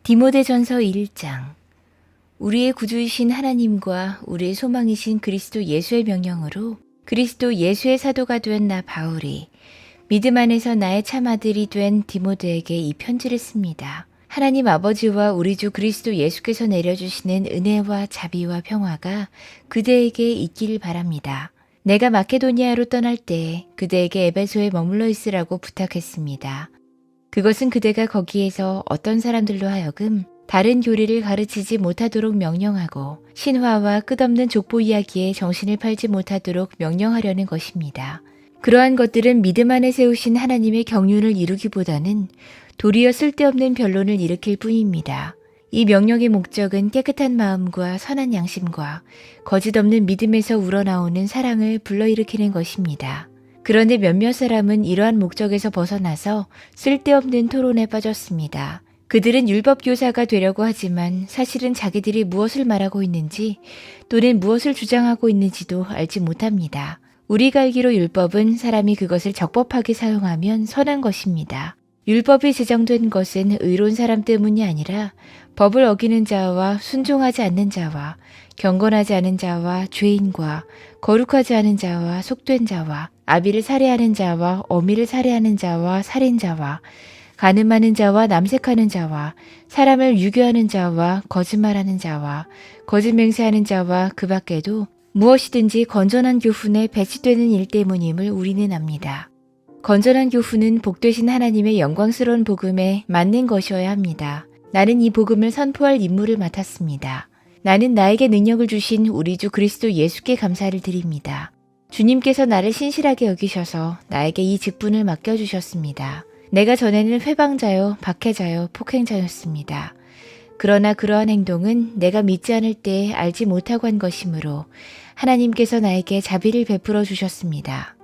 디모데전서 1장. 우리의 구주이신 하나님과 우리의 소망이신 그리스도 예수의 명령으로 그리스도 예수의 사도가 된 나 바울이 믿음 안에서 나의 참아들이 된 디모데에게 이 편지를 씁니다. 하나님 아버지와 우리 주 그리스도 예수께서 내려주시는 은혜와 자비와 평화가 그대에게 있길 바랍니다. 내가 마케도니아로 떠날 때 그대에게 에베소에 머물러 있으라고 부탁했습니다. 그것은 그대가 거기에서 어떤 사람들로 하여금 다른 교리를 가르치지 못하도록 명령하고 신화와 끝없는 족보 이야기에 정신을 팔지 못하도록 명령하려는 것입니다. 그러한 것들은 믿음 안에 세우신 하나님의 경륜을 이루기보다는 도리어 쓸데없는 변론을 일으킬 뿐입니다. 이 명령의 목적은 깨끗한 마음과 선한 양심과 거짓 없는 믿음에서 우러나오는 사랑을 불러일으키는 것입니다. 그런데 몇몇 사람은 이러한 목적에서 벗어나서 쓸데없는 토론에 빠졌습니다. 그들은 율법 교사가 되려고 하지만 사실은 자기들이 무엇을 말하고 있는지 또는 무엇을 주장하고 있는지도 알지 못합니다. 우리가 알기로 율법은 사람이 그것을 적법하게 사용하면 선한 것입니다. 율법이 제정된 것은 의로운 사람 때문이 아니라 법을 어기는 자와 순종하지 않는 자와 경건하지 않은 자와 죄인과 거룩하지 않은 자와 속된 자와 아비를 살해하는 자와 어미를 살해하는 자와 살인자와 간음하는 자와 남색하는 자와 사람을 유교하는 자와 거짓말하는 자와 거짓 맹세하는 자와 그 밖에도 무엇이든지 건전한 교훈에 배치되는 일 때문임을 우리는 압니다. 건전한 교훈은 복되신 하나님의 영광스러운 복음에 맞는 것이어야 합니다. 나는 이 복음을 선포할 임무를 맡았습니다. 나는 나에게 능력을 주신 우리 주 그리스도 예수께 감사를 드립니다. 주님께서 나를 신실하게 여기셔서 나에게 이 직분을 맡겨주셨습니다. 내가 전에는 회방자요, 박해자요, 폭행자였습니다. 그러나 그러한 행동은 내가 믿지 않을 때 알지 못하고 한 것이므로 하나님께서 나에게 자비를 베풀어 주셨습니다.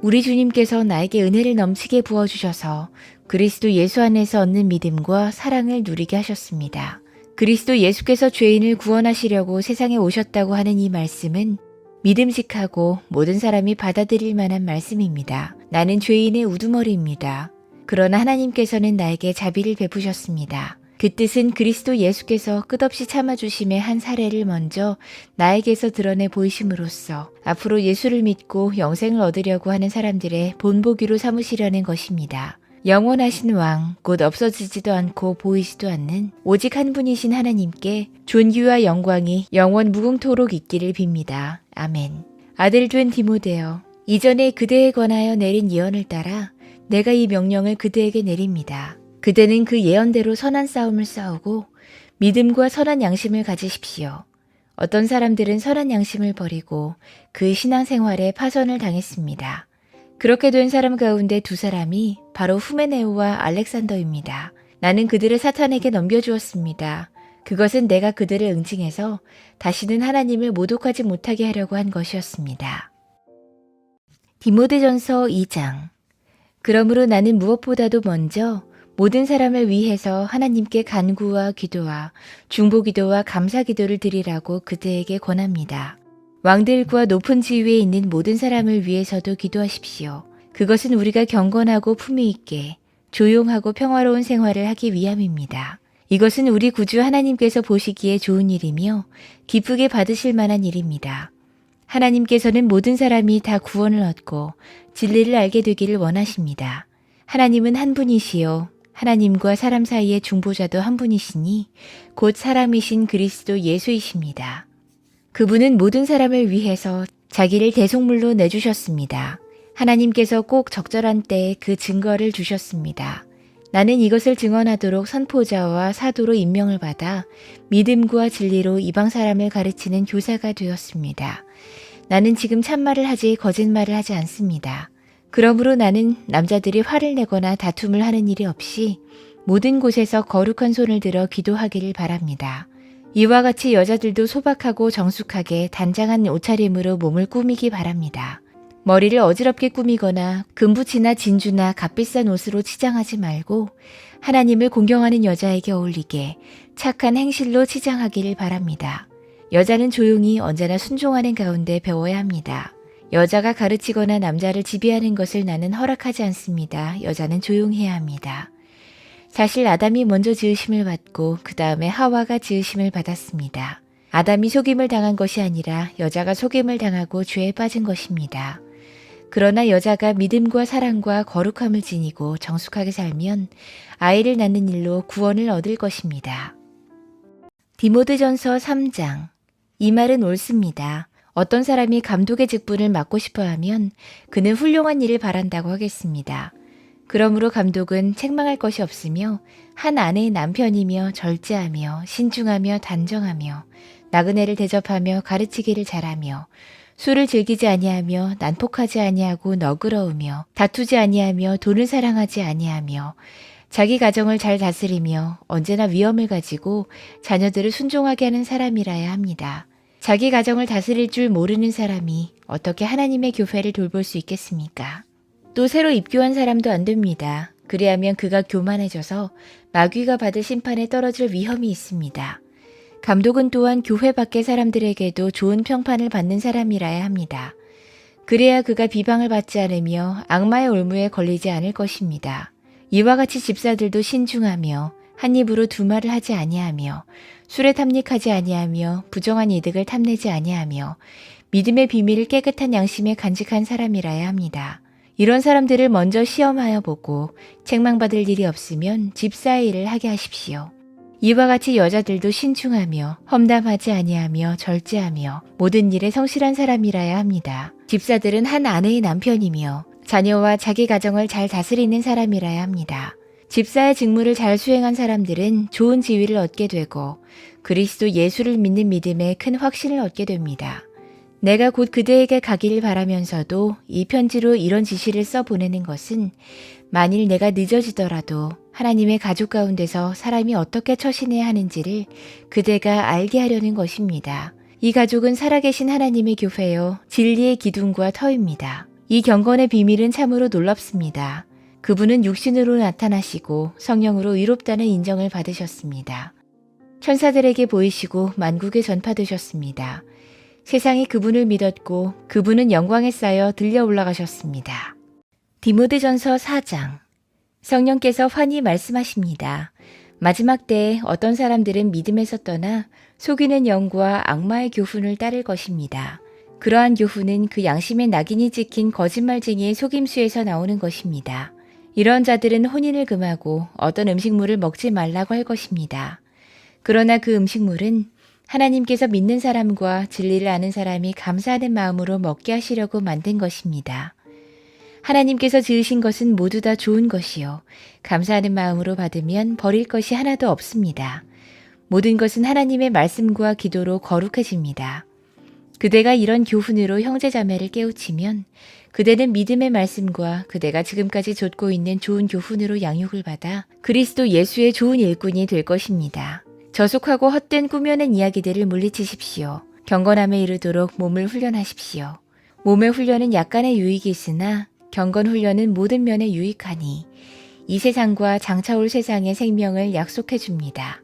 우리 주님께서 나에게 은혜를 넘치게 부어주셔서 그리스도 예수 안에서 얻는 믿음과 사랑을 누리게 하셨습니다. 그리스도 예수께서 죄인을 구원하시려고 세상에 오셨다고 하는 이 말씀은 믿음직하고 모든 사람이 받아들일 만한 말씀입니다. 나는 죄인의 우두머리입니다. 그러나 하나님께서는 나에게 자비를 베푸셨습니다. 그 뜻은 그리스도 예수께서 끝없이 참아주심의 한 사례를 먼저 나에게서 드러내 보이심으로써 앞으로 예수를 믿고 영생을 얻으려고 하는 사람들의 본보기로 삼으시려는 것입니다. 영원하신 왕, 곧 없어지지도 않고 보이지도 않는 오직 한 분이신 하나님께 존귀와 영광이 영원 무궁토록 있기를 빕니다. 아멘. 아들 된 디모데여, 이전에 그대에 관하여 내린 예언을 따라 내가 이 명령을 그대에게 내립니다. 그대는 그 예언대로 선한 싸움을 싸우고 믿음과 선한 양심을 가지십시오. 어떤 사람들은 선한 양심을 버리고 그 신앙생활에 파선을 당했습니다. 그렇게 된 사람 가운데 두 사람이 바로 후메네오와 알렉산더입니다. 나는 그들을 사탄에게 넘겨주었습니다. 그것은 내가 그들을 응징해서 다시는 하나님을 모독하지 못하게 하려고 한 것이었습니다. 디모데전서 2장. 그러므로 나는 무엇보다도 먼저 모든 사람을 위해서 하나님께 간구와 기도와 중보기도와 감사기도를 드리라고 그대에게 권합니다. 왕들과 높은 지위에 있는 모든 사람을 위해서도 기도하십시오. 그것은 우리가 경건하고 품위 있게 조용하고 평화로운 생활을 하기 위함입니다. 이것은 우리 구주 하나님께서 보시기에 좋은 일이며 기쁘게 받으실 만한 일입니다. 하나님께서는 모든 사람이 다 구원을 얻고 진리를 알게 되기를 원하십니다. 하나님은 한 분이시요 하나님과 사람 사이의 중보자도 한 분이시니 곧 사람이신 그리스도 예수이십니다. 그분은 모든 사람을 위해서 자기를 대속물로 내주셨습니다. 하나님께서 꼭 적절한 때에 그 증거를 주셨습니다. 나는 이것을 증언하도록 선포자와 사도로 임명을 받아 믿음과 진리로 이방 사람을 가르치는 교사가 되었습니다. 나는 지금 참말을 하지 거짓말을 하지 않습니다. 그러므로 나는 남자들이 화를 내거나 다툼을 하는 일이 없이 모든 곳에서 거룩한 손을 들어 기도하기를 바랍니다. 이와 같이 여자들도 소박하고 정숙하게 단장한 옷차림으로 몸을 꾸미기 바랍니다. 머리를 어지럽게 꾸미거나 금붙이나 진주나 값비싼 옷으로 치장하지 말고 하나님을 공경하는 여자에게 어울리게 착한 행실로 치장하기를 바랍니다. 여자는 조용히 언제나 순종하는 가운데 배워야 합니다. 여자가 가르치거나 남자를 지배하는 것을 나는 허락하지 않습니다. 여자는 조용해야 합니다. 사실 아담이 먼저 지으심을 받고 그 다음에 하와가 지으심을 받았습니다. 아담이 속임을 당한 것이 아니라 여자가 속임을 당하고 죄에 빠진 것입니다. 그러나 여자가 믿음과 사랑과 거룩함을 지니고 정숙하게 살면 아이를 낳는 일로 구원을 얻을 것입니다. 디모데전서 3장. 이 말은 옳습니다. 어떤 사람이 감독의 직분을 맡고 싶어 하면 그는 훌륭한 일을 바란다고 하겠습니다. 그러므로 감독은 책망할 것이 없으며 한 아내의 남편이며 절제하며 신중하며 단정하며 나그네를 대접하며 가르치기를 잘하며 술을 즐기지 아니하며 난폭하지 아니하고 너그러우며 다투지 아니하며 돈을 사랑하지 아니하며 자기 가정을 잘 다스리며 언제나 위엄을 가지고 자녀들을 순종하게 하는 사람이라야 합니다. 자기 가정을 다스릴 줄 모르는 사람이 어떻게 하나님의 교회를 돌볼 수 있겠습니까? 또 새로 입교한 사람도 안 됩니다. 그리하면 그가 교만해져서 마귀가 받을 심판에 떨어질 위험이 있습니다. 감독은 또한 교회 밖의 사람들에게도 좋은 평판을 받는 사람이라야 합니다. 그래야 그가 비방을 받지 않으며 악마의 올무에 걸리지 않을 것입니다. 이와 같이 집사들도 신중하며 한 입으로 두 말을 하지 아니하며 술에 탐닉하지 아니하며 부정한 이득을 탐내지 아니하며 믿음의 비밀을 깨끗한 양심에 간직한 사람이라야 합니다. 이런 사람들을 먼저 시험하여 보고 책망받을 일이 없으면 집사의 일을 하게 하십시오. 이와 같이 여자들도 신중하며 험담하지 아니하며 절제하며 모든 일에 성실한 사람이라야 합니다. 집사들은 한 아내의 남편이며 자녀와 자기 가정을 잘 다스리는 사람이라야 합니다. 집사의 직무를 잘 수행한 사람들은 좋은 지위를 얻게 되고 그리스도 예수를 믿는 믿음에 큰 확신을 얻게 됩니다. 내가 곧 그대에게 가기를 바라면서도 이 편지로 이런 지시를 써 보내는 것은 만일 내가 늦어지더라도 하나님의 가족 가운데서 사람이 어떻게 처신해야 하는지를 그대가 알게 하려는 것입니다. 이 가족은 살아계신 하나님의 교회요 진리의 기둥과 터입니다. 이 경건의 비밀은 참으로 놀랍습니다. 그분은 육신으로 나타나시고 성령으로 의롭다는 인정을 받으셨습니다. 천사들에게 보이시고 만국에 전파되셨습니다. 세상이 그분을 믿었고 그분은 영광에 쌓여 들려 올라가셨습니다. 디모데전서 4장. 성령께서 환히 말씀하십니다. 마지막 때에 어떤 사람들은 믿음에서 떠나 속이는 영과 악마의 교훈을 따를 것입니다. 그러한 교훈은 그 양심의 낙인이 찍힌 거짓말쟁이의 속임수에서 나오는 것입니다. 이런 자들은 혼인을 금하고 어떤 음식물을 먹지 말라고 할 것입니다. 그러나 그 음식물은 하나님께서 믿는 사람과 진리를 아는 사람이 감사하는 마음으로 먹게 하시려고 만든 것입니다. 하나님께서 지으신 것은 모두 다 좋은 것이요. 감사하는 마음으로 받으면 버릴 것이 하나도 없습니다. 모든 것은 하나님의 말씀과 기도로 거룩해집니다. 그대가 이런 교훈으로 형제자매를 깨우치면 그대는 믿음의 말씀과 그대가 지금까지 좇고 있는 좋은 교훈으로 양육을 받아 그리스도 예수의 좋은 일꾼이 될 것입니다. 저속하고 헛된 꾸며낸 이야기들을 물리치십시오. 경건함에 이르도록 몸을 훈련하십시오. 몸의 훈련은 약간의 유익이 있으나 경건 훈련은 모든 면에 유익하니 이 세상과 장차올 세상의 생명을 약속해 줍니다.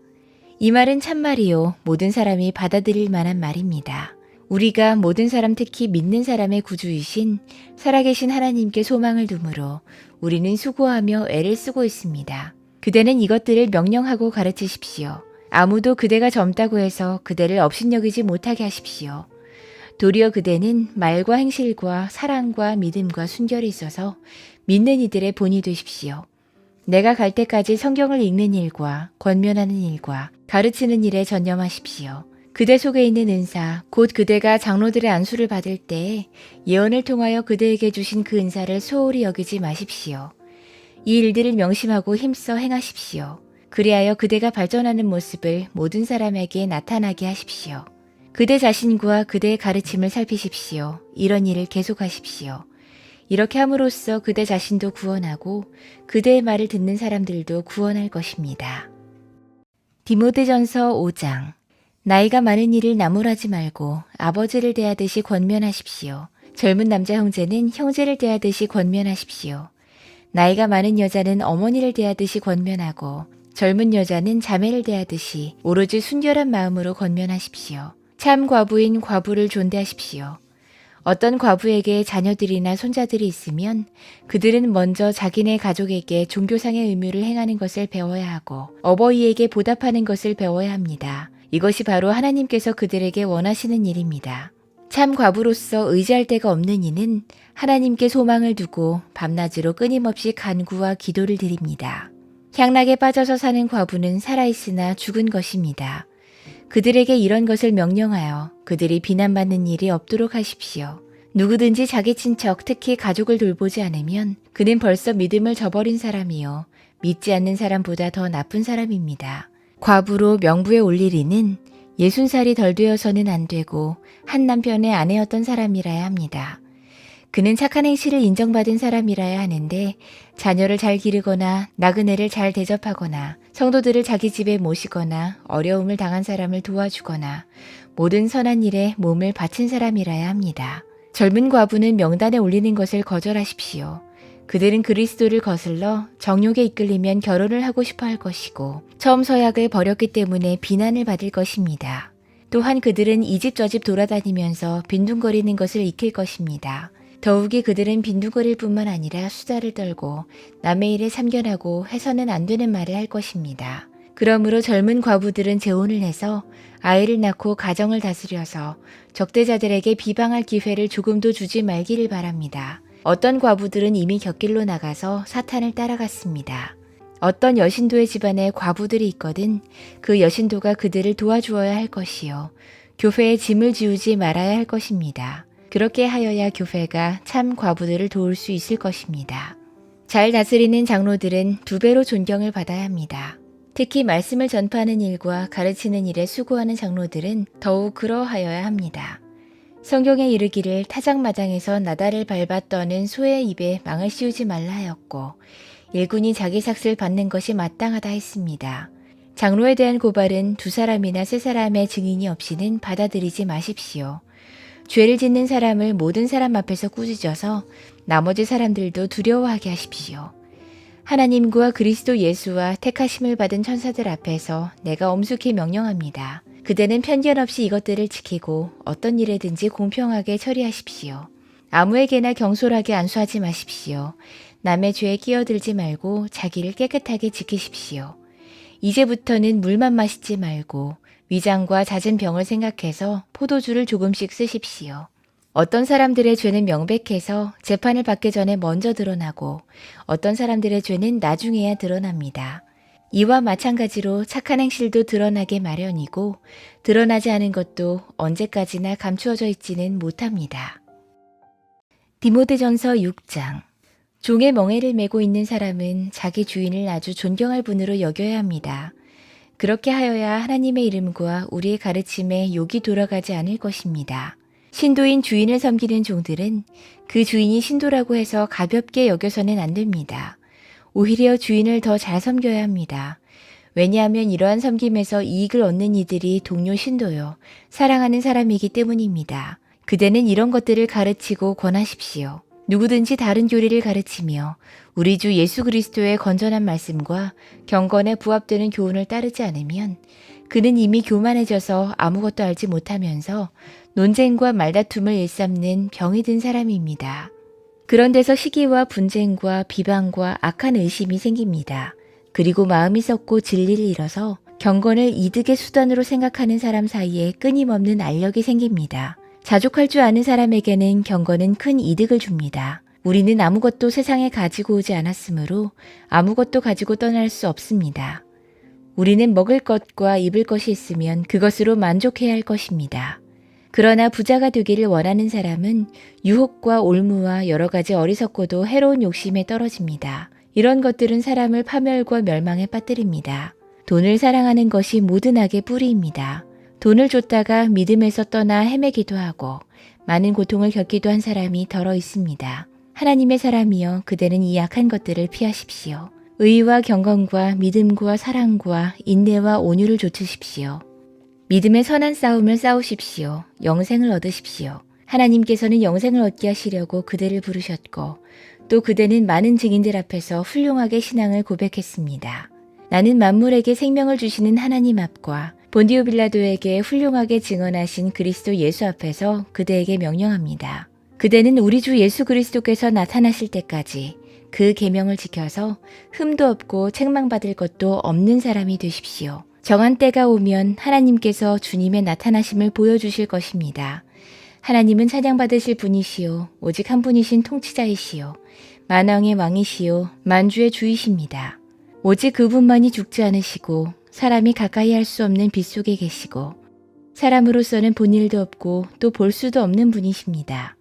이 말은 참말이요 모든 사람이 받아들일 만한 말입니다. 우리가 모든 사람 특히 믿는 사람의 구주이신 살아계신 하나님께 소망을 두므로 우리는 수고하며 애를 쓰고 있습니다. 그대는 이것들을 명령하고 가르치십시오. 아무도 그대가 젊다고 해서 그대를 업신여기지 못하게 하십시오. 도리어 그대는 말과 행실과 사랑과 믿음과 순결이 있어서 믿는 이들의 본이 되십시오. 내가 갈 때까지 성경을 읽는 일과 권면하는 일과 가르치는 일에 전념하십시오. 그대 속에 있는 은사, 곧 그대가 장로들의 안수를 받을 때에 예언을 통하여 그대에게 주신 그 은사를 소홀히 여기지 마십시오. 이 일들을 명심하고 힘써 행하십시오. 그리하여 그대가 발전하는 모습을 모든 사람에게 나타나게 하십시오. 그대 자신과 그대의 가르침을 살피십시오. 이런 일을 계속하십시오. 이렇게 함으로써 그대 자신도 구원하고 그대의 말을 듣는 사람들도 구원할 것입니다. 디모데전서 5장. 나이가 많은 이를 나무라지 말고 아버지를 대하듯이 권면하십시오. 젊은 남자 형제는 형제를 대하듯이 권면하십시오. 나이가 많은 여자는 어머니를 대하듯이 권면하고 젊은 여자는 자매를 대하듯이 오로지 순결한 마음으로 권면하십시오. 참 과부인 과부를 존대하십시오. 어떤 과부에게 자녀들이나 손자들이 있으면 그들은 먼저 자기네 가족에게 종교상의 의무를 행하는 것을 배워야 하고 어버이에게 보답하는 것을 배워야 합니다. 이것이 바로 하나님께서 그들에게 원하시는 일입니다. 참 과부로서 의지할 데가 없는 이는 하나님께 소망을 두고 밤낮으로 끊임없이 간구와 기도를 드립니다. 향락에 빠져서 사는 과부는 살아있으나 죽은 것입니다. 그들에게 이런 것을 명령하여 그들이 비난받는 일이 없도록 하십시오. 누구든지 자기 친척, 특히 가족을 돌보지 않으면 그는 벌써 믿음을 저버린 사람이요. 믿지 않는 사람보다 더 나쁜 사람입니다. 과부로 명부에 올릴 이는 60살이 덜 되어서는 안 되고 한 남편의 아내였던 사람이라야 합니다. 그는 착한 행실을 인정받은 사람이라야 하는데 자녀를 잘 기르거나 나그네를 잘 대접하거나 성도들을 자기 집에 모시거나 어려움을 당한 사람을 도와주거나 모든 선한 일에 몸을 바친 사람이라야 합니다. 젊은 과부는 명단에 올리는 것을 거절하십시오. 그들은 그리스도를 거슬러 정욕에 이끌리면 결혼을 하고 싶어 할 것이고 처음 서약을 버렸기 때문에 비난을 받을 것입니다. 또한 그들은 이 집 저 집 돌아다니면서 빈둥거리는 것을 익힐 것입니다. 더욱이 그들은 빈둥거릴 뿐만 아니라 수다를 떨고 남의 일에 참견하고 해서는 안 되는 말을 할 것입니다. 그러므로 젊은 과부들은 재혼을 해서 아이를 낳고 가정을 다스려서 적대자들에게 비방할 기회를 조금도 주지 말기를 바랍니다. 어떤 과부들은 이미 곁길로 나가서 사탄을 따라갔습니다. 어떤 여신도의 집안에 과부들이 있거든 그 여신도가 그들을 도와주어야 할 것이요. 교회에 짐을 지우지 말아야 할 것입니다. 그렇게 하여야 교회가 참 과부들을 도울 수 있을 것입니다. 잘 다스리는 장로들은 2배로 존경을 받아야 합니다. 특히 말씀을 전파하는 일과 가르치는 일에 수고하는 장로들은 더욱 그러하여야 합니다. 성경에 이르기를 타작마당에서 나달을 밟아 떠는 소의 입에 망을 씌우지 말라 하였고 일꾼이 자기 삭슬 받는 것이 마땅하다 했습니다. 장로에 대한 고발은 2사람이나 3사람의 증인이 없이는 받아들이지 마십시오. 죄를 짓는 사람을 모든 사람 앞에서 꾸짖어서 나머지 사람들도 두려워하게 하십시오. 하나님과 그리스도 예수와 택하심을 받은 천사들 앞에서 내가 엄숙히 명령합니다. 그대는 편견 없이 이것들을 지키고 어떤 일에든지 공평하게 처리하십시오. 아무에게나 경솔하게 안수하지 마십시오. 남의 죄에 끼어들지 말고 자기를 깨끗하게 지키십시오. 이제부터는 물만 마시지 말고 위장과 잦은 병을 생각해서 포도주를 조금씩 쓰십시오. 어떤 사람들의 죄는 명백해서 재판을 받기 전에 먼저 드러나고 어떤 사람들의 죄는 나중에야 드러납니다. 이와 마찬가지로 착한 행실도 드러나게 마련이고 드러나지 않은 것도 언제까지나 감추어져 있지는 못합니다. 디모데전서 6장. 종의 멍에를 메고 있는 사람은 자기 주인을 아주 존경할 분으로 여겨야 합니다. 그렇게 하여야 하나님의 이름과 우리의 가르침에 욕이 돌아가지 않을 것입니다. 신도인 주인을 섬기는 종들은 그 주인이 신도라고 해서 가볍게 여겨서는 안 됩니다. 오히려 주인을 더 잘 섬겨야 합니다. 왜냐하면 이러한 섬김에서 이익을 얻는 이들이 동료 신도요, 사랑하는 사람이기 때문입니다. 그대는 이런 것들을 가르치고 권하십시오. 누구든지 다른 교리를 가르치며 우리 주 예수 그리스도의 건전한 말씀과 경건에 부합되는 교훈을 따르지 않으면 그는 이미 교만해져서 아무것도 알지 못하면서 논쟁과 말다툼을 일삼는 병이 든 사람입니다. 그런 데서 시기와 분쟁과 비방과 악한 의심이 생깁니다. 그리고 마음이 썩고 진리를 잃어서 경건을 이득의 수단으로 생각하는 사람 사이에 끊임없는 알력이 생깁니다. 자족할 줄 아는 사람에게는 경건은 큰 이득을 줍니다. 우리는 아무것도 세상에 가지고 오지 않았으므로 아무것도 가지고 떠날 수 없습니다. 우리는 먹을 것과 입을 것이 있으면 그것으로 만족해야 할 것입니다. 그러나 부자가 되기를 원하는 사람은 유혹과 올무와 여러 가지 어리석고도 해로운 욕심에 떨어집니다. 이런 것들은 사람을 파멸과 멸망에 빠뜨립니다. 돈을 사랑하는 것이 모든 악의 뿌리입니다. 돈을 줬다가 믿음에서 떠나 헤매기도 하고 많은 고통을 겪기도 한 사람이 더러 있습니다. 하나님의 사람이여 그대는 이 악한 것들을 피하십시오. 의와 경건과 믿음과 사랑과 인내와 온유를 좇으십시오. 믿음의 선한 싸움을 싸우십시오. 영생을 얻으십시오. 하나님께서는 영생을 얻게 하시려고 그대를 부르셨고 또 그대는 많은 증인들 앞에서 훌륭하게 신앙을 고백했습니다. 나는 만물에게 생명을 주시는 하나님 앞과 본디오 빌라도에게 훌륭하게 증언하신 그리스도 예수 앞에서 그대에게 명령합니다. 그대는 우리 주 예수 그리스도께서 나타나실 때까지 그 계명을 지켜서 흠도 없고 책망받을 것도 없는 사람이 되십시오. 정한 때가 오면 하나님께서 주님의 나타나심을 보여주실 것입니다. 하나님은 찬양받으실 분이시요 오직 한 분이신 통치자이시요 만왕의 왕이시요 만주의 주이십니다. 오직 그분만이 죽지 않으시고 사람이 가까이 할 수 없는 빛 속에 계시고 사람으로서는 본 일도 없고 또 볼 수도 없는 분이십니다.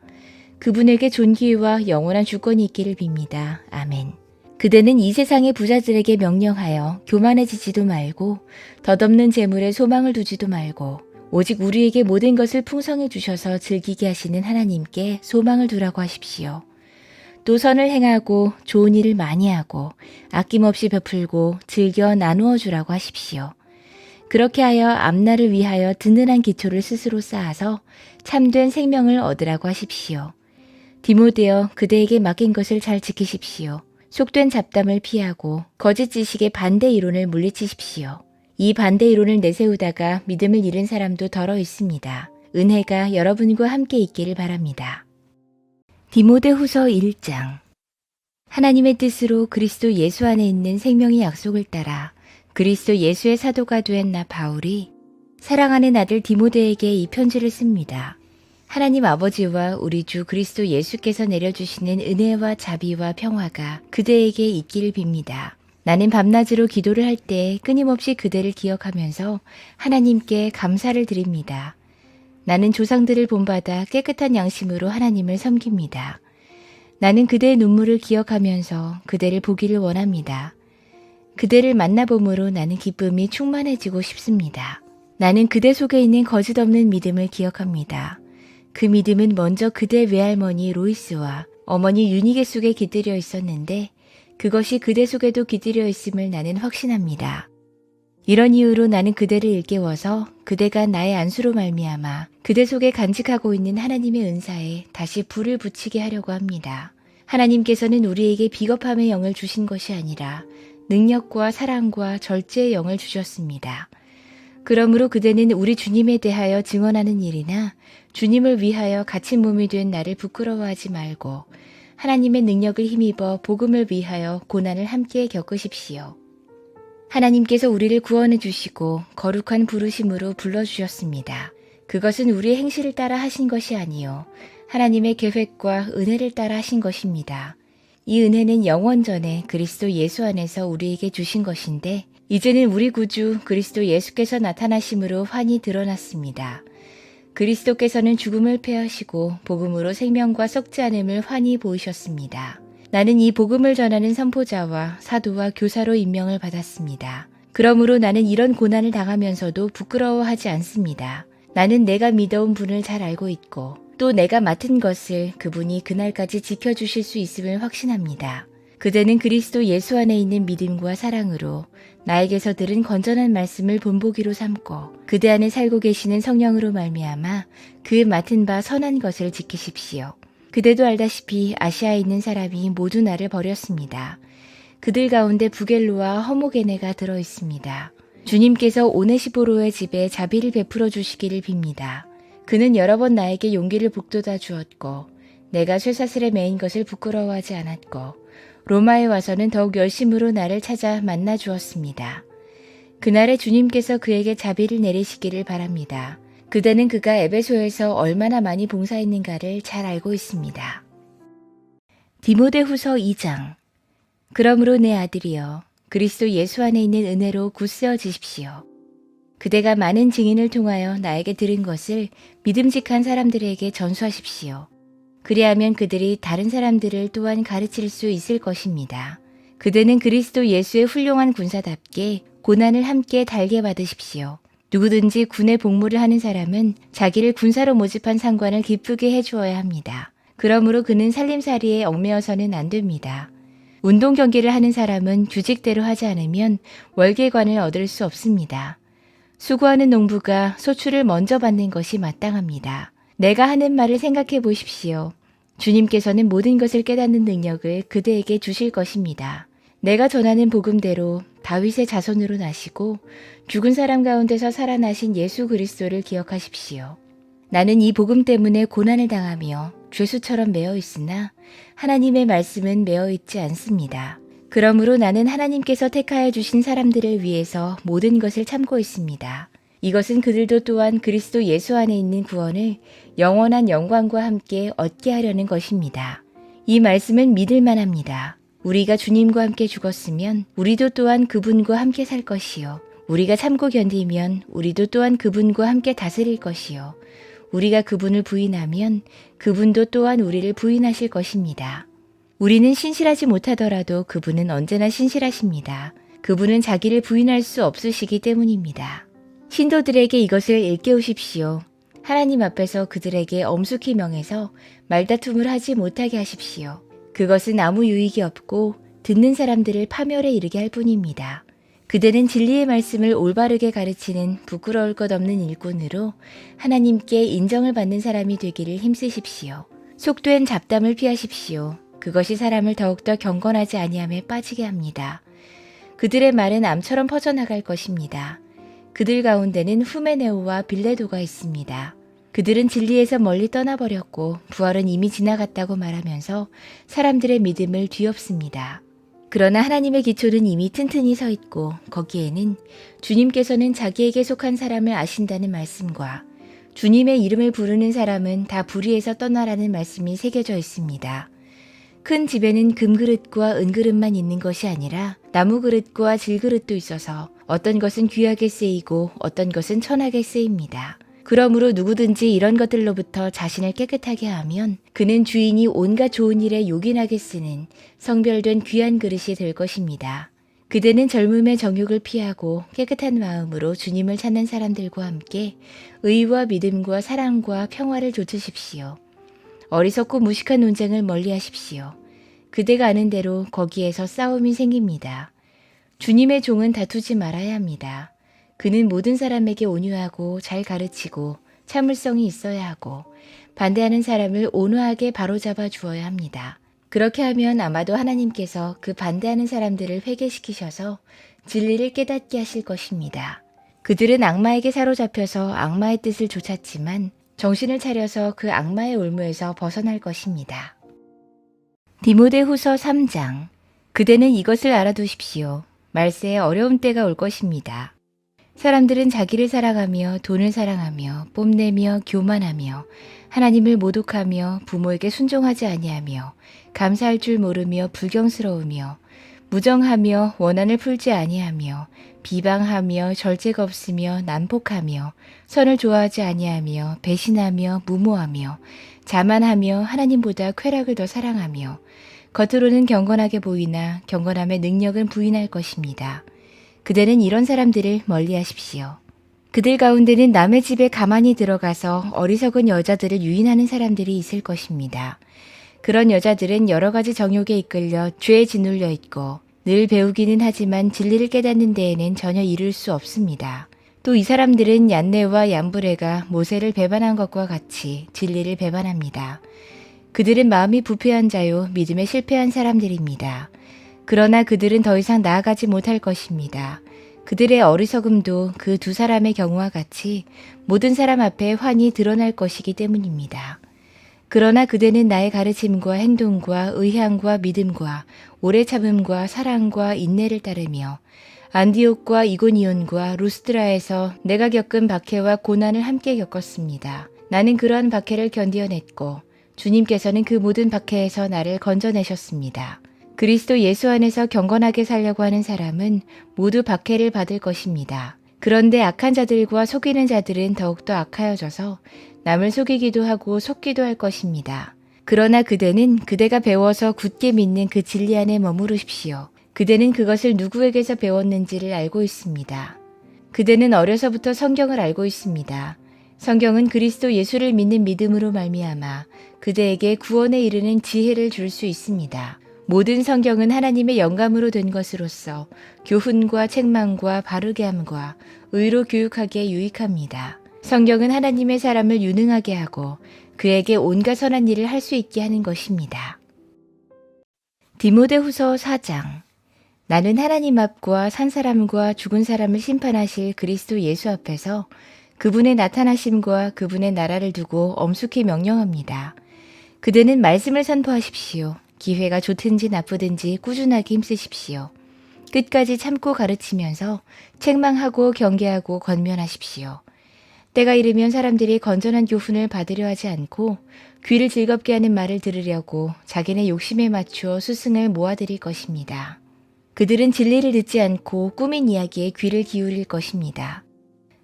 그분에게 존귀와 영원한 주권이 있기를 빕니다. 아멘. 그대는 이 세상의 부자들에게 명령하여 교만해지지도 말고 덧없는 재물에 소망을 두지도 말고 오직 우리에게 모든 것을 풍성해 주셔서 즐기게 하시는 하나님께 소망을 두라고 하십시오. 또 선을 행하고 좋은 일을 많이 하고 아낌없이 베풀고 즐겨 나누어 주라고 하십시오. 그렇게 하여 앞날을 위하여 든든한 기초를 스스로 쌓아서 참된 생명을 얻으라고 하십시오. 디모데여, 그대에게 맡긴 것을 잘 지키십시오. 속된 잡담을 피하고 거짓 지식의 반대 이론을 물리치십시오. 이 반대 이론을 내세우다가 믿음을 잃은 사람도 더러 있습니다. 은혜가 여러분과 함께 있기를 바랍니다. 디모데후서 1장. 하나님의 뜻으로 그리스도 예수 안에 있는 생명의 약속을 따라 그리스도 예수의 사도가 된 나 바울이 사랑하는 아들 디모데에게 이 편지를 씁니다. 하나님 아버지와 우리 주 그리스도 예수께서 내려주시는 은혜와 자비와 평화가 그대에게 있기를 빕니다. 나는 밤낮으로 기도를 할 때 끊임없이 그대를 기억하면서 하나님께 감사를 드립니다. 나는 조상들을 본받아 깨끗한 양심으로 하나님을 섬깁니다. 나는 그대의 눈물을 기억하면서 그대를 보기를 원합니다. 그대를 만나봄으로 나는 기쁨이 충만해지고 싶습니다. 나는 그대 속에 있는 거짓 없는 믿음을 기억합니다. 그 믿음은 먼저 그대 외할머니 로이스와 어머니 유니게 속에 깃들여 있었는데 그것이 그대 속에도 깃들여 있음을 나는 확신합니다. 이런 이유로 나는 그대를 일깨워서 그대가 나의 안수로 말미암아 그대 속에 간직하고 있는 하나님의 은사에 다시 불을 붙이게 하려고 합니다. 하나님께서는 우리에게 비겁함의 영을 주신 것이 아니라 능력과 사랑과 절제의 영을 주셨습니다. 그러므로 그대는 우리 주님에 대하여 증언하는 일이나 주님을 위하여 갇힌 몸이 된 나를 부끄러워하지 말고 하나님의 능력을 힘입어 복음을 위하여 고난을 함께 겪으십시오. 하나님께서 우리를 구원해 주시고 거룩한 부르심으로 불러주셨습니다. 그것은 우리의 행실을 따라 하신 것이 아니요 하나님의 계획과 은혜를 따라 하신 것입니다. 이 은혜는 영원 전에 그리스도 예수 안에서 우리에게 주신 것인데 이제는 우리 구주 그리스도 예수께서 나타나심으로 환히 드러났습니다. 그리스도께서는 죽음을 패하시고 복음으로 생명과 썩지 않음을 환히 보이셨습니다. 나는 이 복음을 전하는 선포자와 사도와 교사로 임명을 받았습니다. 그러므로 나는 이런 고난을 당하면서도 부끄러워하지 않습니다. 나는 내가 믿어온 분을 잘 알고 있고 또 내가 맡은 것을 그분이 그날까지 지켜주실 수 있음을 확신합니다. 그대는 그리스도 예수 안에 있는 믿음과 사랑으로 나에게서 들은 건전한 말씀을 본보기로 삼고 그대 안에 살고 계시는 성령으로 말미암아 그 맡은 바 선한 것을 지키십시오. 그대도 알다시피 아시아에 있는 사람이 모두 나를 버렸습니다. 그들 가운데 부겔로와 허모게네가 들어 있습니다. 주님께서 오네시보로의 집에 자비를 베풀어 주시기를 빕니다. 그는 여러 번 나에게 용기를 북돋아 주었고 내가 쇠사슬에 매인 것을 부끄러워하지 않았고 로마에 와서는 더욱 열심으로 나를 찾아 만나 주었습니다. 그날에 주님께서 그에게 자비를 내리시기를 바랍니다. 그대는 그가 에베소에서 얼마나 많이 봉사했는가를 잘 알고 있습니다. 디모데후서 2장. 그러므로 내 아들이여 그리스도 예수 안에 있는 은혜로 굳세어지십시오. 그대가 많은 증인을 통하여 나에게 들은 것을 믿음직한 사람들에게 전수하십시오. 그리하면 그들이 다른 사람들을 또한 가르칠 수 있을 것입니다. 그대는 그리스도 예수의 훌륭한 군사답게 고난을 함께 달게 받으십시오. 누구든지 군의 복무를 하는 사람은 자기를 군사로 모집한 상관을 기쁘게 해주어야 합니다. 그러므로 그는 살림살이에 얽매여서는 안 됩니다. 운동 경기를 하는 사람은 규칙대로 하지 않으면 월계관을 얻을 수 없습니다. 수고하는 농부가 소출을 먼저 받는 것이 마땅합니다. 내가 하는 말을 생각해 보십시오. 주님께서는 모든 것을 깨닫는 능력을 그대에게 주실 것입니다. 내가 전하는 복음대로 다윗의 자손으로 나시고 죽은 사람 가운데서 살아나신 예수 그리스도를 기억하십시오. 나는 이 복음 때문에 고난을 당하며 죄수처럼 매어 있으나 하나님의 말씀은 매어 있지 않습니다. 그러므로 나는 하나님께서 택하여 주신 사람들을 위해서 모든 것을 참고 있습니다. 이것은 그들도 또한 그리스도 예수 안에 있는 구원을 영원한 영광과 함께 얻게 하려는 것입니다. 이 말씀은 믿을 만합니다. 우리가 주님과 함께 죽었으면 우리도 또한 그분과 함께 살 것이요. 우리가 참고 견디면 우리도 또한 그분과 함께 다스릴 것이요. 우리가 그분을 부인하면 그분도 또한 우리를 부인하실 것입니다. 우리는 신실하지 못하더라도 그분은 언제나 신실하십니다. 그분은 자기를 부인할 수 없으시기 때문입니다. 신도들에게 이것을 일깨우십시오. 하나님 앞에서 그들에게 엄숙히 명해서 말다툼을 하지 못하게 하십시오. 그것은 아무 유익이 없고 듣는 사람들을 파멸에 이르게 할 뿐입니다. 그대는 진리의 말씀을 올바르게 가르치는 부끄러울 것 없는 일꾼으로 하나님께 인정을 받는 사람이 되기를 힘쓰십시오. 속된 잡담을 피하십시오. 그것이 사람을 더욱더 경건하지 아니함에 빠지게 합니다. 그들의 말은 암처럼 퍼져나갈 것입니다. 그들 가운데는 후메네오와 빌레도가 있습니다. 그들은 진리에서 멀리 떠나버렸고 부활은 이미 지나갔다고 말하면서 사람들의 믿음을 뒤엎습니다. 그러나 하나님의 기초는 이미 튼튼히 서 있고 거기에는 주님께서는 자기에게 속한 사람을 아신다는 말씀과 주님의 이름을 부르는 사람은 다 불의에서 떠나라는 말씀이 새겨져 있습니다. 큰 집에는 금그릇과 은그릇만 있는 것이 아니라 나무그릇과 질그릇도 있어서 어떤 것은 귀하게 쓰이고 어떤 것은 천하게 쓰입니다. 그러므로 누구든지 이런 것들로부터 자신을 깨끗하게 하면 그는 주인이 온갖 좋은 일에 요긴하게 쓰는 성별된 귀한 그릇이 될 것입니다. 그대는 젊음의 정욕을 피하고 깨끗한 마음으로 주님을 찾는 사람들과 함께 의와 믿음과 사랑과 평화를 좇으십시오. 어리석고 무식한 논쟁을 멀리하십시오. 그대가 아는 대로 거기에서 싸움이 생깁니다. 주님의 종은 다투지 말아야 합니다. 그는 모든 사람에게 온유하고 잘 가르치고 참을성이 있어야 하고 반대하는 사람을 온화하게 바로잡아 주어야 합니다. 그렇게 하면 아마도 하나님께서 그 반대하는 사람들을 회개시키셔서 진리를 깨닫게 하실 것입니다. 그들은 악마에게 사로잡혀서 악마의 뜻을 좇았지만 정신을 차려서 그 악마의 올무에서 벗어날 것입니다. 디모데후서 3장. 그대는 이것을 알아두십시오. 말세에 어려운 때가 올 것입니다. 사람들은 자기를 사랑하며 돈을 사랑하며 뽐내며 교만하며 하나님을 모독하며 부모에게 순종하지 아니하며 감사할 줄 모르며 불경스러우며 무정하며 원한을 풀지 아니하며 비방하며 절제가 없으며 난폭하며 선을 좋아하지 아니하며 배신하며 무모하며 자만하며 하나님보다 쾌락을 더 사랑하며 겉으로는 경건하게 보이나 경건함의 능력은 부인할 것입니다. 그대는 이런 사람들을 멀리하십시오. 그들 가운데는 남의 집에 가만히 들어가서 어리석은 여자들을 유인하는 사람들이 있을 것입니다. 그런 여자들은 여러 가지 정욕에 이끌려 죄에 짓눌려 있고 늘 배우기는 하지만 진리를 깨닫는 데에는 전혀 이를 수 없습니다. 또 이 사람들은 얀네와 얀브레가 모세를 배반한 것과 같이 진리를 배반합니다. 그들은 마음이 부패한 자요 믿음에 실패한 사람들입니다. 그러나 그들은 더 이상 나아가지 못할 것입니다. 그들의 어리석음도 그 두 사람의 경우와 같이 모든 사람 앞에 환히 드러날 것이기 때문입니다. 그러나 그대는 나의 가르침과 행동과 의향과 믿음과 오래 참음과 사랑과 인내를 따르며 안디옥과 이고니온과 루스드라에서 내가 겪은 박해와 고난을 함께 겪었습니다. 나는 그러한 박해를 견디어냈고 주님께서는 그 모든 박해에서 나를 건져내셨습니다. 그리스도 예수 안에서 경건하게 살려고 하는 사람은 모두 박해를 받을 것입니다. 그런데 악한 자들과 속이는 자들은 더욱더 악하여져서 남을 속이기도 하고 속기도 할 것입니다. 그러나 그대는 그대가 배워서 굳게 믿는 그 진리 안에 머무르십시오. 그대는 그것을 누구에게서 배웠는지를 알고 있습니다. 그대는 어려서부터 성경을 알고 있습니다. 성경은 그리스도 예수를 믿는 믿음으로 말미암아 그대에게 구원에 이르는 지혜를 줄 수 있습니다. 모든 성경은 하나님의 영감으로 된 것으로서 교훈과 책망과 바르게 함과 의로 교육하기에 유익합니다. 성경은 하나님의 사람을 유능하게 하고 그에게 온갖 선한 일을 할 수 있게 하는 것입니다. 디모데후서 4장. 나는 하나님 앞과 산 사람과 죽은 사람을 심판하실 그리스도 예수 앞에서 그분의 나타나심과 그분의 나라를 두고 엄숙히 명령합니다. 그대는 말씀을 선포하십시오. 기회가 좋든지 나쁘든지 꾸준하게 힘쓰십시오. 끝까지 참고 가르치면서 책망하고 경계하고 권면하십시오. 때가 이르면 사람들이 건전한 교훈을 받으려 하지 않고 귀를 즐겁게 하는 말을 들으려고 자기네 욕심에 맞추어 스승을 모아들일 것입니다. 그들은 진리를 듣지 않고 꾸민 이야기에 귀를 기울일 것입니다.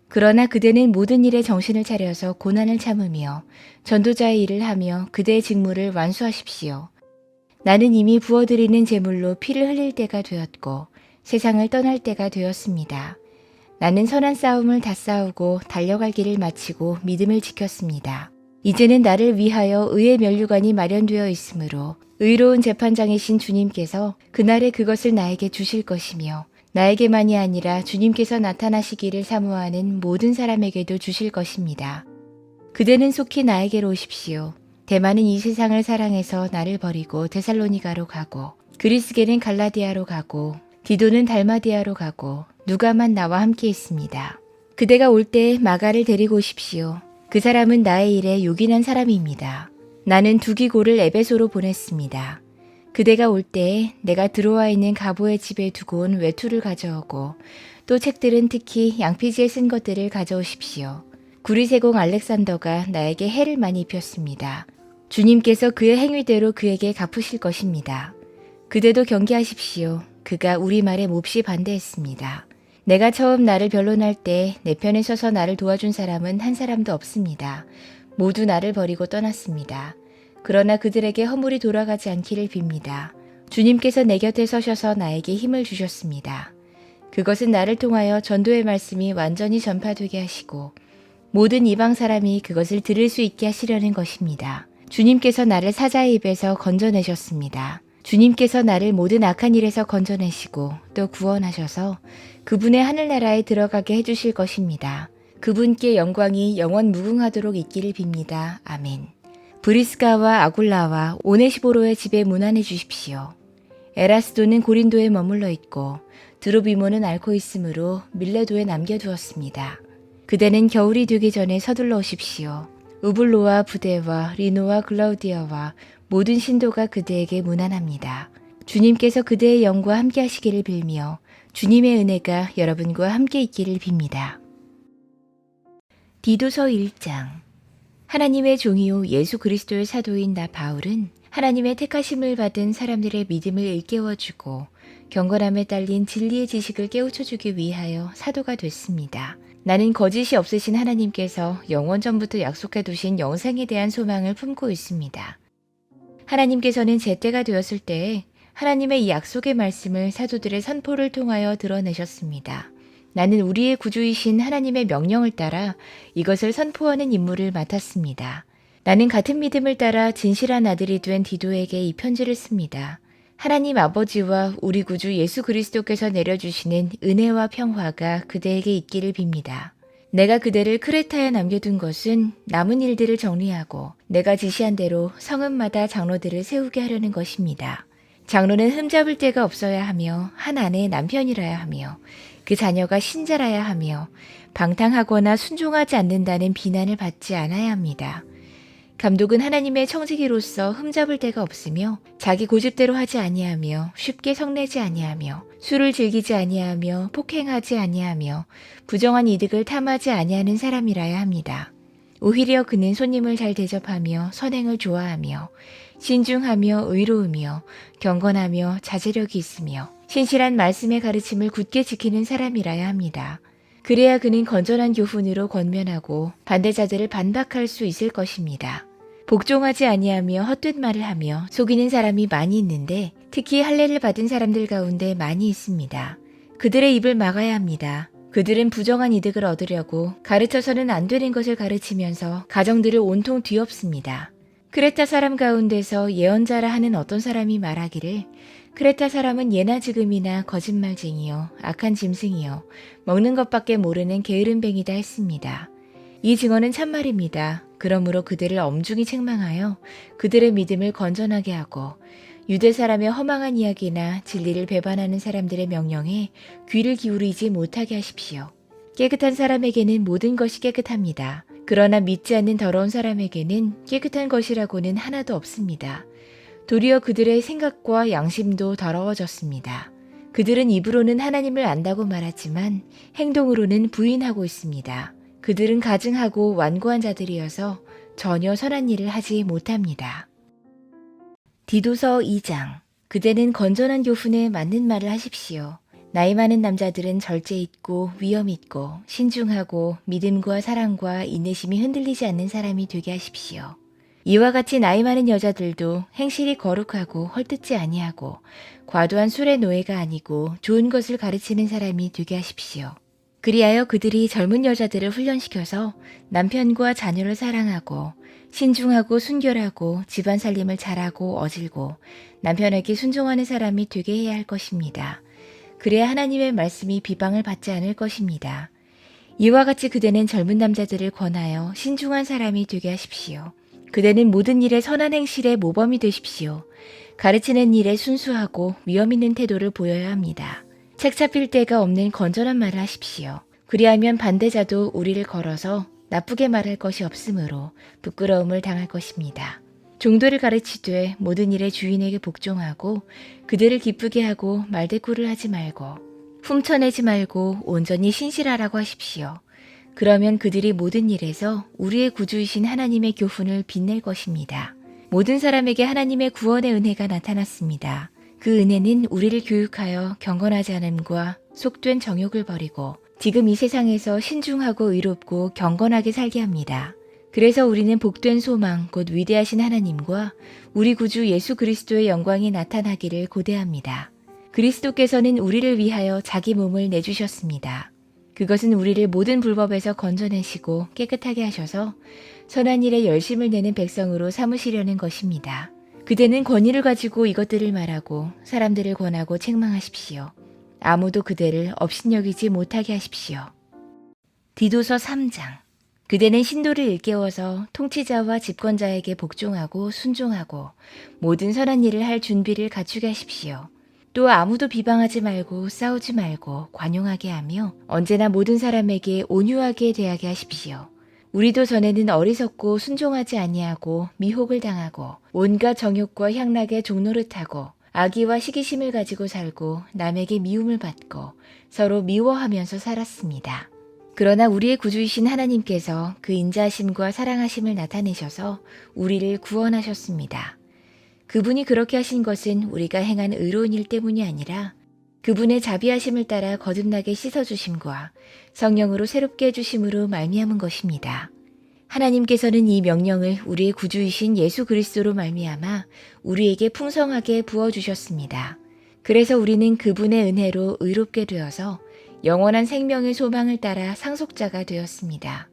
그러나 그대는 모든 일에 정신을 차려서 고난을 참으며 전도자의 일을 하며 그대의 직무를 완수하십시오. 나는 이미 부어드리는 제물로 피를 흘릴 때가 되었고 세상을 떠날 때가 되었습니다. 나는 선한 싸움을 다 싸우고 달려갈 길을 마치고 믿음을 지켰습니다. 이제는 나를 위하여 의의 면류관이 마련되어 있으므로 의로운 재판장이신 주님께서 그날에 그것을 나에게 주실 것이며 나에게만이 아니라 주님께서 나타나시기를 사모하는 모든 사람에게도 주실 것입니다. 그대는 속히 나에게로 오십시오. 대만은 이 세상을 사랑해서 나를 버리고 데살로니가로 가고 그리스게는 갈라디아로 가고 디도는 달마디아로 가고 누가만 나와 함께 있습니다. 그대가 올 때 마가를 데리고 오십시오. 그 사람은 나의 일에 요긴한 사람입니다. 나는 두기고를 에베소로 보냈습니다. 그대가 올 때에 내가 들어와 있는 가보의 집에 두고 온 외투를 가져오고 또 책들은 특히 양피지에 쓴 것들을 가져오십시오. 구리세공 알렉산더가 나에게 해를 많이 입혔습니다. 주님께서 그의 행위대로 그에게 갚으실 것입니다. 그대도 경계하십시오. 그가 우리 말에 몹시 반대했습니다. 내가 처음 나를 변론할 때 내 편에 서서 나를 도와준 사람은 한 사람도 없습니다. 모두 나를 버리고 떠났습니다. 그러나 그들에게 허물이 돌아가지 않기를 빕니다. 주님께서 내 곁에 서셔서 나에게 힘을 주셨습니다. 그것은 나를 통하여 전도의 말씀이 완전히 전파되게 하시고 모든 이방 사람이 그것을 들을 수 있게 하시려는 것입니다. 주님께서 나를 사자의 입에서 건져내셨습니다. 주님께서 나를 모든 악한 일에서 건져내시고 또 구원하셔서 그분의 하늘나라에 들어가게 해주실 것입니다. 그분께 영광이 영원 무궁하도록 있기를 빕니다. 아멘. 브리스가와 아굴라와 오네시보로의 집에 문안해 주십시오. 에라스도는 고린도에 머물러 있고 드로비모는 앓고 있으므로 밀레도에 남겨두었습니다. 그대는 겨울이 되기 전에 서둘러 오십시오. 우블로와 부데와 리노와 글라우디아와 모든 신도가 그대에게 문안합니다. 주님께서 그대의 영과 함께 하시기를 빌며 주님의 은혜가 여러분과 함께 있기를 빕니다. 디도서 1장. 하나님의 종이요 예수 그리스도의 사도인 나 바울은 하나님의 택하심을 받은 사람들의 믿음을 일깨워주고 경건함에 딸린 진리의 지식을 깨우쳐주기 위하여 사도가 됐습니다. 나는 거짓이 없으신 하나님께서 영원 전부터 약속해 두신 영생에 대한 소망을 품고 있습니다. 하나님께서는 제때가 되었을 때에 하나님의 이 약속의 말씀을 사도들의 선포를 통하여 드러내셨습니다. 나는 우리의 구주이신 하나님의 명령을 따라 이것을 선포하는 임무를 맡았습니다. 나는 같은 믿음을 따라 진실한 아들이 된 디도에게 이 편지를 씁니다. 하나님 아버지와 우리 구주 예수 그리스도께서 내려주시는 은혜와 평화가 그대에게 있기를 빕니다. 내가 그대를 크레타에 남겨둔 것은 남은 일들을 정리하고 내가 지시한 대로 성읍마다 장로들을 세우게 하려는 것입니다. 장로는 흠잡을 데가 없어야 하며 한 아내의 남편이라야 하며 그 자녀가 신자라야 하며 방탕하거나 순종하지 않는다는 비난을 받지 않아야 합니다. 감독은 하나님의 청지기로서 흠잡을 데가 없으며 자기 고집대로 하지 아니하며 쉽게 성내지 아니하며 술을 즐기지 아니하며 폭행하지 아니하며 부정한 이득을 탐하지 아니하는 사람이라야 합니다. 오히려 그는 손님을 잘 대접하며 선행을 좋아하며 신중하며 의로우며 경건하며 자제력이 있으며 신실한 말씀의 가르침을 굳게 지키는 사람이라야 합니다. 그래야 그는 건전한 교훈으로 권면하고 반대자들을 반박할 수 있을 것입니다. 복종하지 아니하며 헛된 말을 하며 속이는 사람이 많이 있는데 특히 할례를 받은 사람들 가운데 많이 있습니다. 그들의 입을 막아야 합니다. 그들은 부정한 이득을 얻으려고 가르쳐서는 안 되는 것을 가르치면서 가정들을 온통 뒤엎습니다. 크레타 사람 가운데서 예언자라 하는 어떤 사람이 말하기를 크레타 사람은 예나 지금이나 거짓말쟁이요 악한 짐승이요 먹는 것밖에 모르는 게으름뱅이다 했습니다. 이 증언은 참말입니다. 그러므로 그들을 엄중히 책망하여 그들의 믿음을 건전하게 하고 유대 사람의 허망한 이야기나 진리를 배반하는 사람들의 명령에 귀를 기울이지 못하게 하십시오. 깨끗한 사람에게는 모든 것이 깨끗합니다. 그러나 믿지 않는 더러운 사람에게는 깨끗한 것이라고는 하나도 없습니다. 도리어 그들의 생각과 양심도 더러워졌습니다. 그들은 입으로는 하나님을 안다고 말하지만 행동으로는 부인하고 있습니다. 그들은 가증하고 완고한 자들이어서 전혀 선한 일을 하지 못합니다. 디도서 2장. 그대는 건전한 교훈에 맞는 말을 하십시오. 나이 많은 남자들은 절제 있고 위엄 있고 신중하고 믿음과 사랑과 인내심이 흔들리지 않는 사람이 되게 하십시오. 이와 같이 나이 많은 여자들도 행실이 거룩하고 헐뜯지 아니하고 과도한 술의 노예가 아니고 좋은 것을 가르치는 사람이 되게 하십시오. 그리하여 그들이 젊은 여자들을 훈련시켜서 남편과 자녀를 사랑하고 신중하고 순결하고 집안 살림을 잘하고 어질고 남편에게 순종하는 사람이 되게 해야 할 것입니다. 그래야 하나님의 말씀이 비방을 받지 않을 것입니다. 이와 같이 그대는 젊은 남자들을 권하여 신중한 사람이 되게 하십시오. 그대는 모든 일에 선한 행실의 모범이 되십시오. 가르치는 일에 순수하고 위엄 있는 태도를 보여야 합니다. 책 잡힐 데가 없는 건전한 말을 하십시오. 그리하면 반대자도 우리를 걸어서 나쁘게 말할 것이 없으므로 부끄러움을 당할 것입니다. 종도를 가르치되 모든 일에 주인에게 복종하고 그들을 기쁘게 하고 말대꾸를 하지 말고 훔쳐내지 말고 온전히 신실하라고 하십시오. 그러면 그들이 모든 일에서 우리의 구주이신 하나님의 교훈을 빛낼 것입니다. 모든 사람에게 하나님의 구원의 은혜가 나타났습니다. 그 은혜는 우리를 교육하여 경건하지 않음과 속된 정욕을 버리고 지금 이 세상에서 신중하고 의롭고 경건하게 살게 합니다. 그래서 우리는 복된 소망 곧 위대하신 하나님과 우리 구주 예수 그리스도의 영광이 나타나기를 고대합니다. 그리스도께서는 우리를 위하여 자기 몸을 내주셨습니다. 그것은 우리를 모든 불법에서 건져내시고 깨끗하게 하셔서 선한 일에 열심을 내는 백성으로 삼으시려는 것입니다. 그대는 권위를 가지고 이것들을 말하고 사람들을 권하고 책망하십시오. 아무도 그대를 업신여기지 못하게 하십시오. 디도서 3장. 그대는 신도를 일깨워서 통치자와 집권자에게 복종하고 순종하고 모든 선한 일을 할 준비를 갖추게 하십시오. 또 아무도 비방하지 말고 싸우지 말고 관용하게 하며 언제나 모든 사람에게 온유하게 대하게 하십시오. 우리도 전에는 어리석고 순종하지 아니하고 미혹을 당하고 온갖 정욕과 향락에 종노릇하고 악의와 시기심을 가지고 살고 남에게 미움을 받고 서로 미워하면서 살았습니다. 그러나 우리의 구주이신 하나님께서 그 인자하심과 사랑하심을 나타내셔서 우리를 구원하셨습니다. 그분이 그렇게 하신 것은 우리가 행한 의로운 일 때문이 아니라 그분의 자비하심을 따라 거듭나게 씻어주심과 성령으로 새롭게 해주심으로 말미암은 것입니다. 하나님께서는 이 명령을 우리의 구주이신 예수 그리스도로 말미암아 우리에게 풍성하게 부어주셨습니다. 그래서 우리는 그분의 은혜로 의롭게 되어서 영원한 생명의 소망을 따라 상속자가 되었습니다.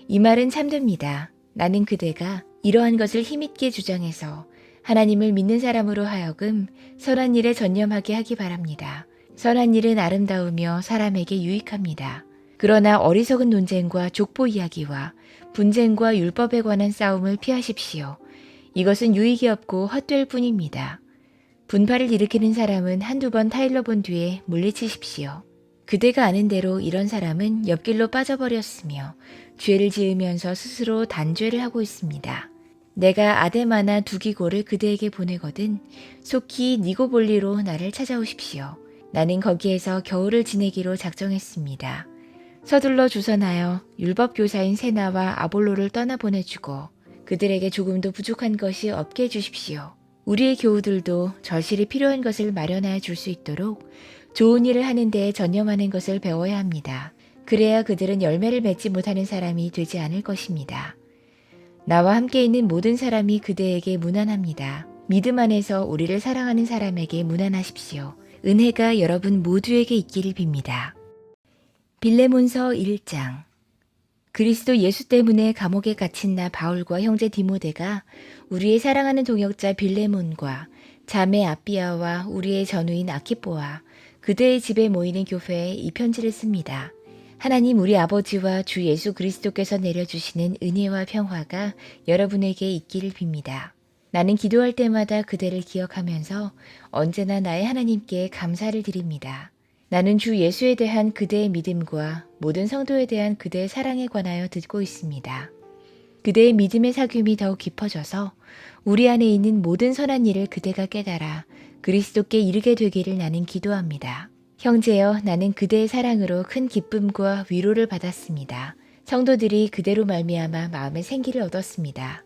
이 말은 참됩니다. 나는 그대가 이러한 것을 힘있게 주장해서 하나님을 믿는 사람으로 하여금 선한 일에 전념하게 하기 바랍니다. 선한 일은 아름다우며 사람에게 유익합니다. 그러나 어리석은 논쟁과 족보 이야기와 분쟁과 율법에 관한 싸움을 피하십시오. 이것은 유익이 없고 헛될 뿐입니다. 분파를 일으키는 사람은 한두 번 타일러 본 뒤에 물리치십시오. 그대가 아는 대로 이런 사람은 옆길로 빠져버렸으며 죄를 지으면서 스스로 단죄를 하고 있습니다. 내가 아데마나 두기고를 그대에게 보내거든 속히 니고볼리로 나를 찾아오십시오. 나는 거기에서 겨울을 지내기로 작정했습니다. 서둘러 주선하여 율법교사인 세나와 아볼로를 떠나보내주고 그들에게 조금도 부족한 것이 없게 해주십시오. 우리의 교우들도 절실히 필요한 것을 마련하여 줄 수 있도록 좋은 일을 하는 데에 전념하는 것을 배워야 합니다. 그래야 그들은 열매를 맺지 못하는 사람이 되지 않을 것입니다. 나와 함께 있는 모든 사람이 그대에게 무난합니다. 믿음 안에서 우리를 사랑하는 사람에게 무난하십시오. 은혜가 여러분 모두에게 있기를 빕니다. 빌레몬서 1장. 그리스도 예수 때문에 감옥에 갇힌 나 바울과 형제 디모데가 우리의 사랑하는 동역자 빌레몬과 자매 아비아와 우리의 전우인 아키뽀와 그대의 집에 모이는 교회에 이 편지를 씁니다. 하나님 우리 아버지와 주 예수 그리스도께서 내려주시는 은혜와 평화가 여러분에게 있기를 빕니다. 나는 기도할 때마다 그대를 기억하면서 언제나 나의 하나님께 감사를 드립니다. 나는 주 예수에 대한 그대의 믿음과 모든 성도에 대한 그대의 사랑에 관하여 듣고 있습니다. 그대의 믿음의 사귐이 더욱 깊어져서 우리 안에 있는 모든 선한 일을 그대가 깨달아 그리스도께 이르게 되기를 나는 기도합니다. 형제여, 나는 그대의 사랑으로 큰 기쁨과 위로를 받았습니다. 성도들이 그대로 말미암아 마음의 생기를 얻었습니다.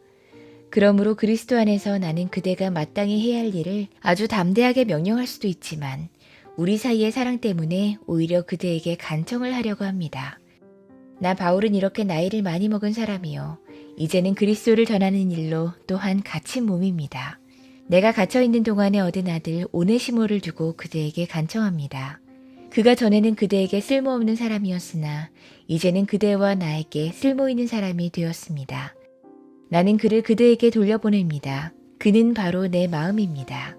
그러므로 그리스도 안에서 나는 그대가 마땅히 해야 할 일을 아주 담대하게 명령할 수도 있지만 우리 사이의 사랑 때문에 오히려 그대에게 간청을 하려고 합니다. 나 바울은 이렇게 나이를 많이 먹은 사람이요. 이제는 그리스도를 전하는 일로 또한 갇힌 몸입니다. 내가 갇혀있는 동안에 얻은 아들 오네시모를 두고 그대에게 간청합니다. 그가 전에는 그대에게 쓸모없는 사람이었으나 이제는 그대와 나에게 쓸모있는 사람이 되었습니다. 나는 그를 그대에게 돌려보냅니다. 그는 바로 내 마음입니다.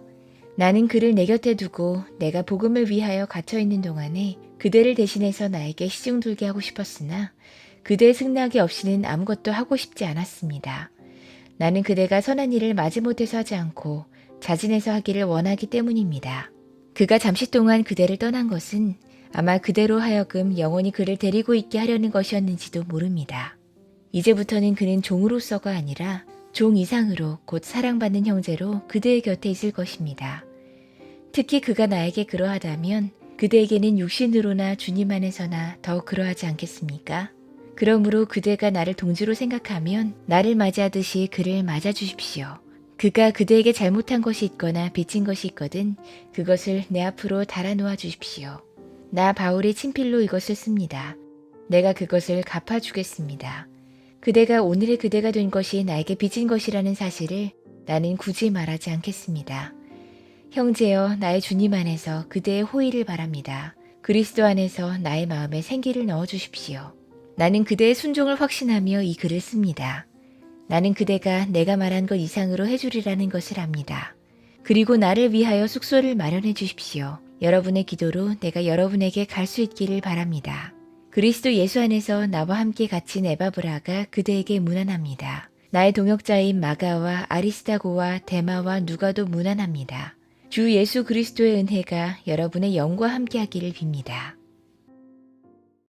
나는 그를 내 곁에 두고 내가 복음을 위하여 갇혀있는 동안에 그대를 대신해서 나에게 시중 들게 하고 싶었으나 그대의 승낙이 없이는 아무것도 하고 싶지 않았습니다. 나는 그대가 선한 일을 마지못해서 하지 않고 자진해서 하기를 원하기 때문입니다. 그가 잠시 동안 그대를 떠난 것은 아마 그대로 하여금 영원히 그를 데리고 있게 하려는 것이었는지도 모릅니다. 이제부터는 그는 종으로서가 아니라 종 이상으로 곧 사랑받는 형제로 그대의 곁에 있을 것입니다. 특히 그가 나에게 그러하다면 그대에게는 육신으로나 주님 안에서나 더 그러하지 않겠습니까? 그러므로 그대가 나를 동지로 생각하면 나를 맞이하듯이 그를 맞아주십시오. 그가 그대에게 잘못한 것이 있거나 빚진 것이 있거든 그것을 내 앞으로 달아놓아 주십시오. 나 바울이 친필로 이것을 씁니다. 내가 그것을 갚아주겠습니다. 그대가 오늘의 그대가 된 것이 나에게 빚진 것이라는 사실을 나는 굳이 말하지 않겠습니다. 형제여, 나의 주님 안에서 그대의 호의를 바랍니다. 그리스도 안에서 나의 마음에 생기를 넣어주십시오. 나는 그대의 순종을 확신하며 이 글을 씁니다. 나는 그대가 내가 말한 것 이상으로 해주리라는 것을 압니다. 그리고 나를 위하여 숙소를 마련해 주십시오. 여러분의 기도로 내가 여러분에게 갈 수 있기를 바랍니다. 그리스도 예수 안에서 나와 함께 갇힌 에바브라가 그대에게 문안합니다. 나의 동역자인 마가와 아리스다고와 데마와 누가도 문안합니다. 주 예수 그리스도의 은혜가 여러분의 영과 함께 하기를 빕니다.